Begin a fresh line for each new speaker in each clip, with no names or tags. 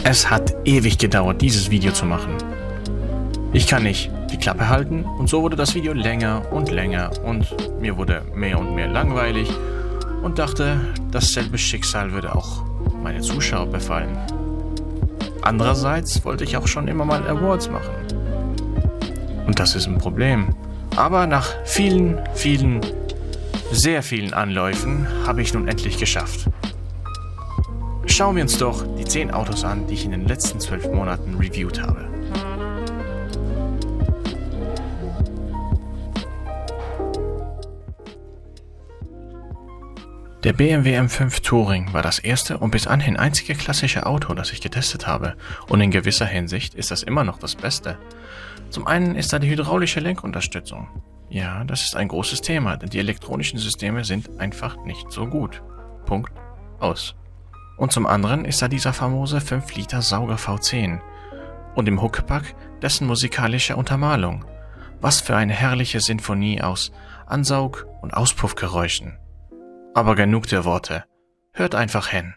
Es hat ewig gedauert, dieses Video zu machen. Ich kann nicht die Klappe halten und so wurde das Video länger und länger und mir wurde mehr und mehr langweilig und dachte, dasselbe Schicksal würde auch meine Zuschauer befallen. Andererseits wollte ich auch schon immer mal Awards machen. Und das ist ein Problem. Aber nach sehr vielen Anläufen habe ich nun endlich geschafft. Schauen wir uns doch die 10 Autos an, die ich in den letzten 12 Monaten reviewed habe. Der BMW M5 Touring war das erste und bis anhin einzige klassische Auto, das ich getestet habe, und in gewisser Hinsicht ist das immer noch das Beste. Zum einen ist da die hydraulische Lenkunterstützung. Ja, das ist ein großes Thema, denn die elektronischen Systeme sind einfach nicht so gut. Punkt. Aus. Und zum anderen ist da dieser famose 5 Liter Sauger V10 und im Huckepack dessen musikalische Untermalung. Was für eine herrliche Sinfonie aus Ansaug- und Auspuffgeräuschen. Aber genug der Worte. Hört einfach hin.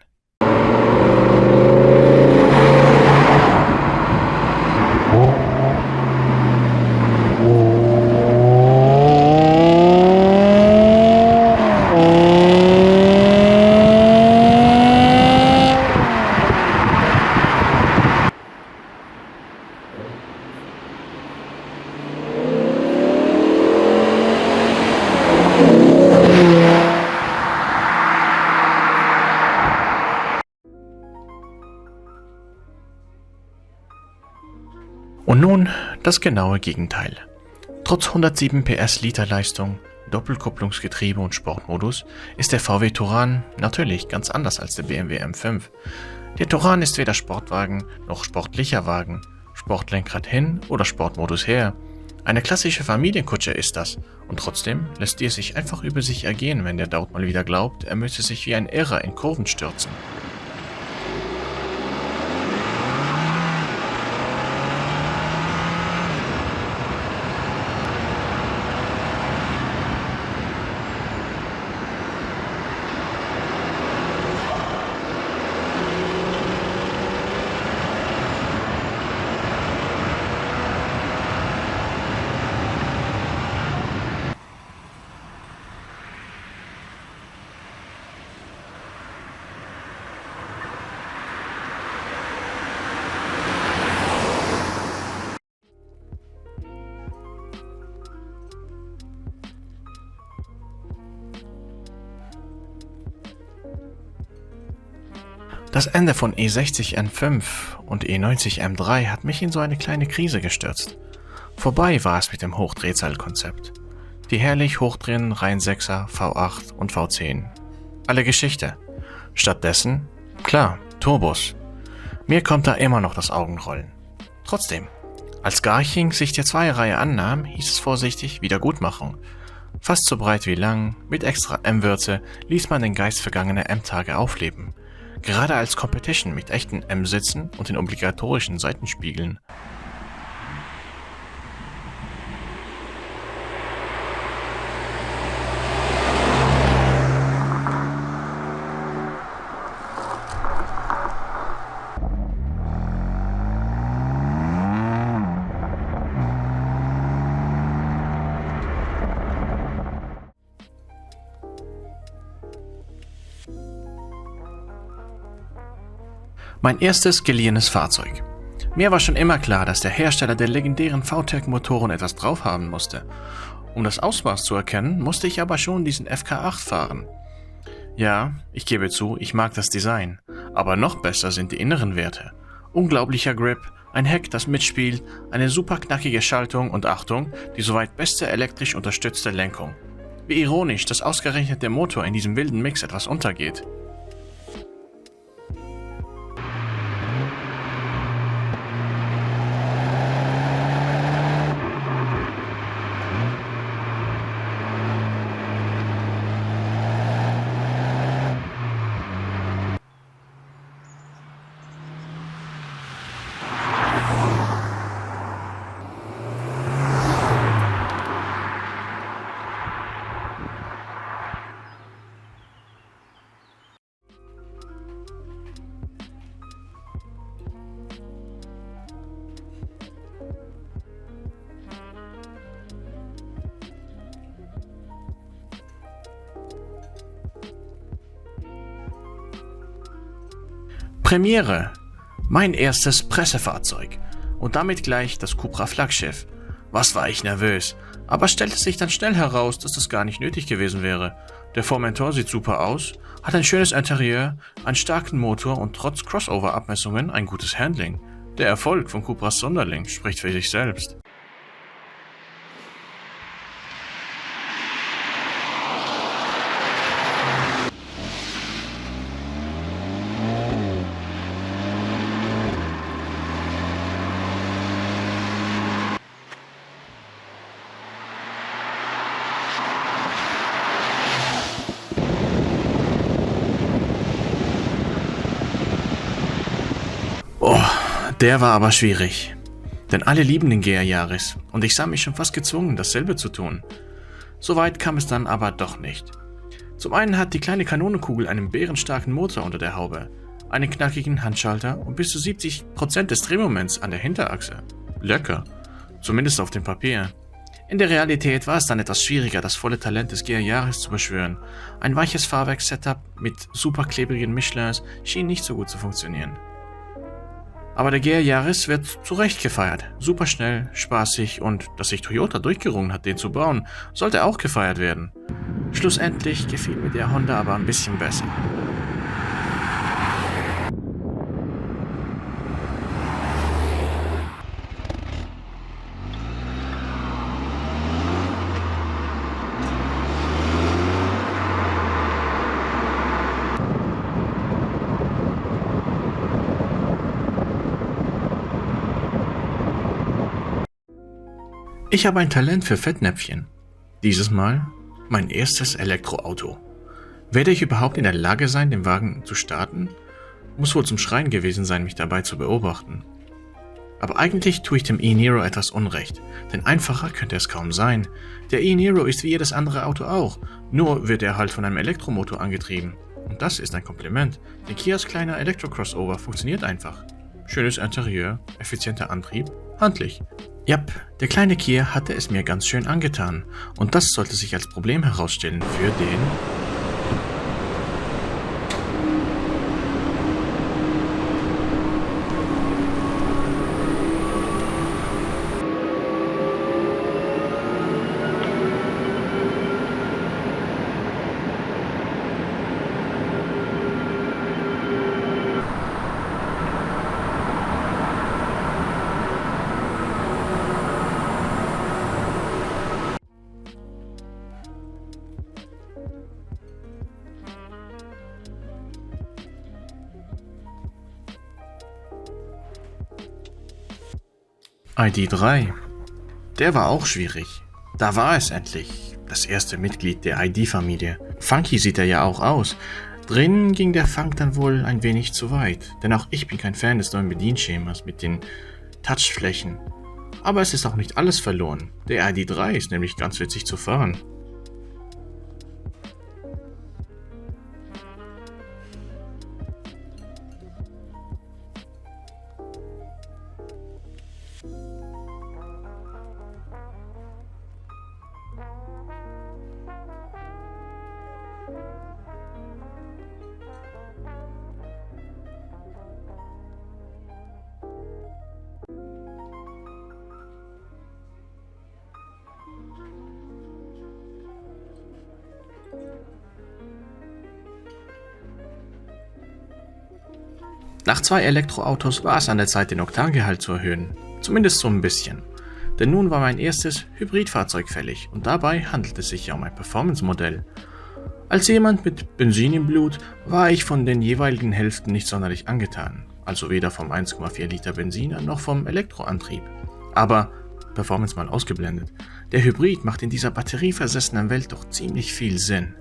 Und nun das genaue Gegenteil. Trotz 107 PS Literleistung, Doppelkupplungsgetriebe und Sportmodus ist der VW Touran natürlich ganz anders als der BMW M5. Der Touran ist weder Sportwagen noch sportlicher Wagen, Sportlenkrad hin oder Sportmodus her. Eine klassische Familienkutsche ist das und trotzdem lässt es sich einfach über sich ergehen, wenn der dort mal wieder glaubt, er müsse sich wie ein Irrer in Kurven stürzen. Das Ende von E60 N5 und E90 M3 hat mich in so eine kleine Krise gestürzt. Vorbei war es mit dem Hochdrehzahlkonzept. Die herrlich hochdrehenden Reihen 6er, V8 und V10. Alle Geschichte. Stattdessen, klar, Turbos. Mir kommt da immer noch das Augenrollen. Trotzdem, als Garching sich der Zweierreihe annahm, hieß es vorsichtig Wiedergutmachung. Fast so breit wie lang, mit extra M-Würze ließ man den Geist vergangener M-Tage aufleben. Gerade als Competition mit echten M-Sitzen und den obligatorischen Seitenspiegeln. Mein erstes geliehenes Fahrzeug. Mir war schon immer klar, dass der Hersteller der legendären VTEC-Motoren etwas drauf haben musste. Um das Ausmaß zu erkennen, musste ich aber schon diesen FK8 fahren. Ja, ich gebe zu, ich mag das Design, aber noch besser sind die inneren Werte. Unglaublicher Grip, ein Heck, das mitspielt, eine super knackige Schaltung und Achtung, die soweit beste elektrisch unterstützte Lenkung. Wie ironisch, dass ausgerechnet der Motor in diesem wilden Mix etwas untergeht. Premiere! Mein erstes Pressefahrzeug. Und damit gleich das Cupra Flaggschiff. Was war ich nervös. Aber stellte sich dann schnell heraus, dass das gar nicht nötig gewesen wäre. Der Formentor sieht super aus, hat ein schönes Interieur, einen starken Motor und trotz Crossover-Abmessungen ein gutes Handling. Der Erfolg von Cupras Sonderling spricht für sich selbst. Oh, der war aber schwierig. Denn alle lieben den GR Yaris und ich sah mich schon fast gezwungen, dasselbe zu tun. Soweit kam es dann aber doch nicht. Zum einen hat die kleine Kanonenkugel einen bärenstarken Motor unter der Haube, einen knackigen Handschalter und bis zu 70% des Drehmoments an der Hinterachse. Lecker. Zumindest auf dem Papier. In der Realität war es dann etwas schwieriger, das volle Talent des GR Yaris zu beschwören. Ein weiches Fahrwerkssetup mit superklebrigen Michelins schien nicht so gut zu funktionieren. Aber der GR Yaris wird zu Recht gefeiert. Super schnell, spaßig und dass sich Toyota durchgerungen hat, den zu bauen, sollte auch gefeiert werden. Schlussendlich gefiel mir der Honda aber ein bisschen besser. Ich habe ein Talent für Fettnäpfchen. Dieses Mal mein erstes Elektroauto. Werde ich überhaupt in der Lage sein, den Wagen zu starten? Muss wohl zum Schreien gewesen sein, mich dabei zu beobachten. Aber eigentlich tue ich dem e-Niro etwas Unrecht, denn einfacher könnte es kaum sein. Der e-Niro ist wie jedes andere Auto auch, nur wird er halt von einem Elektromotor angetrieben. Und das ist ein Kompliment, denn Kias kleiner Elektro-Crossover funktioniert einfach. Schönes Interieur, effizienter Antrieb, handlich. Jap, der kleine Kia hatte es mir ganz schön angetan und das sollte sich als Problem herausstellen für den... ID3. Der war auch schwierig. Da war es endlich. Das erste Mitglied der ID-Familie. Funky sieht er ja auch aus. Drinnen ging der Funk dann wohl ein wenig zu weit. Denn auch ich bin kein Fan des neuen Bedienschemas mit den Touchflächen. Aber es ist auch nicht alles verloren. Der ID3 ist nämlich ganz witzig zu fahren. Nach 2 Elektroautos war es an der Zeit, den Oktangehalt zu erhöhen. Zumindest so ein bisschen. Denn nun war mein erstes Hybridfahrzeug fällig und dabei handelt es sich ja um ein Performance-Modell. Als jemand mit Benzin im Blut war ich von den jeweiligen Hälften nicht sonderlich angetan. Also weder vom 1,4 Liter Benziner noch vom Elektroantrieb. Aber Performance mal ausgeblendet. Der Hybrid macht in dieser batterieversessenen Welt doch ziemlich viel Sinn.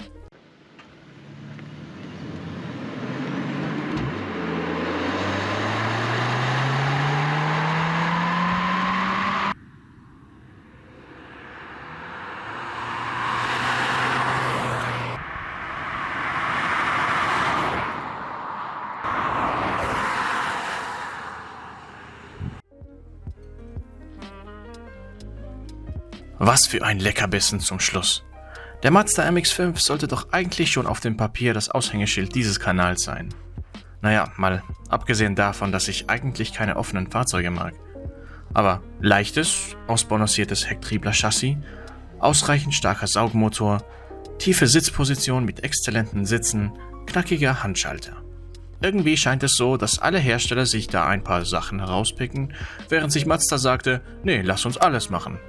Was für ein Leckerbissen zum Schluss. Der Mazda MX-5 sollte doch eigentlich schon auf dem Papier das Aushängeschild dieses Kanals sein. Naja, mal abgesehen davon, dass ich eigentlich keine offenen Fahrzeuge mag. Aber leichtes, ausbalanciertes Hecktriebler-Chassis, ausreichend starker Saugmotor, tiefe Sitzposition mit exzellenten Sitzen, knackiger Handschalter. Irgendwie scheint es so, dass alle Hersteller sich da ein paar Sachen herauspicken, während sich Mazda sagte, nee, lass uns alles machen.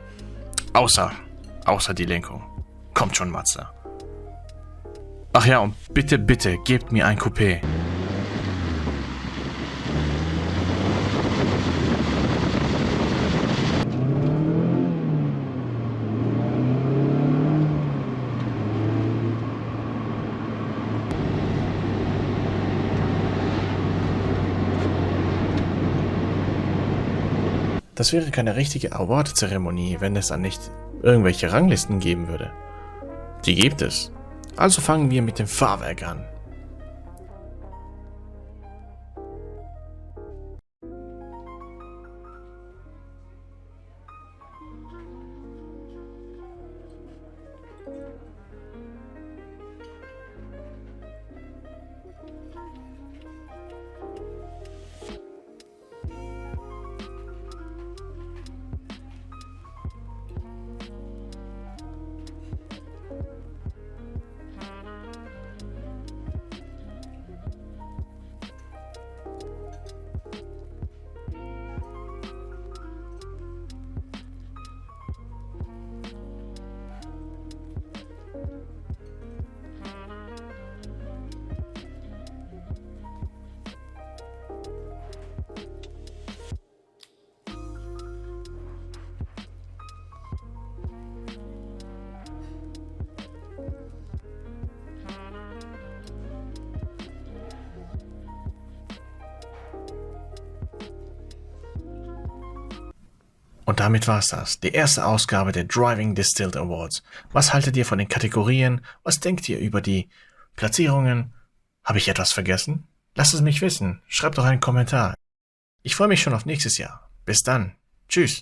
Außer die Lenkung. Kommt schon, Mazda. Ach ja, und bitte, bitte, gebt mir ein Coupé. Das wäre keine richtige Award-Zeremonie, wenn es dann nicht irgendwelche Ranglisten geben würde. Die gibt es. Also fangen wir mit dem Fahrwerk an. Und damit war's das. Die erste Ausgabe der Driving Distilled Awards. Was haltet ihr von den Kategorien? Was denkt ihr über die Platzierungen? Habe ich etwas vergessen? Lasst es mich wissen. Schreibt doch einen Kommentar. Ich freue mich schon auf nächstes Jahr. Bis dann. Tschüss.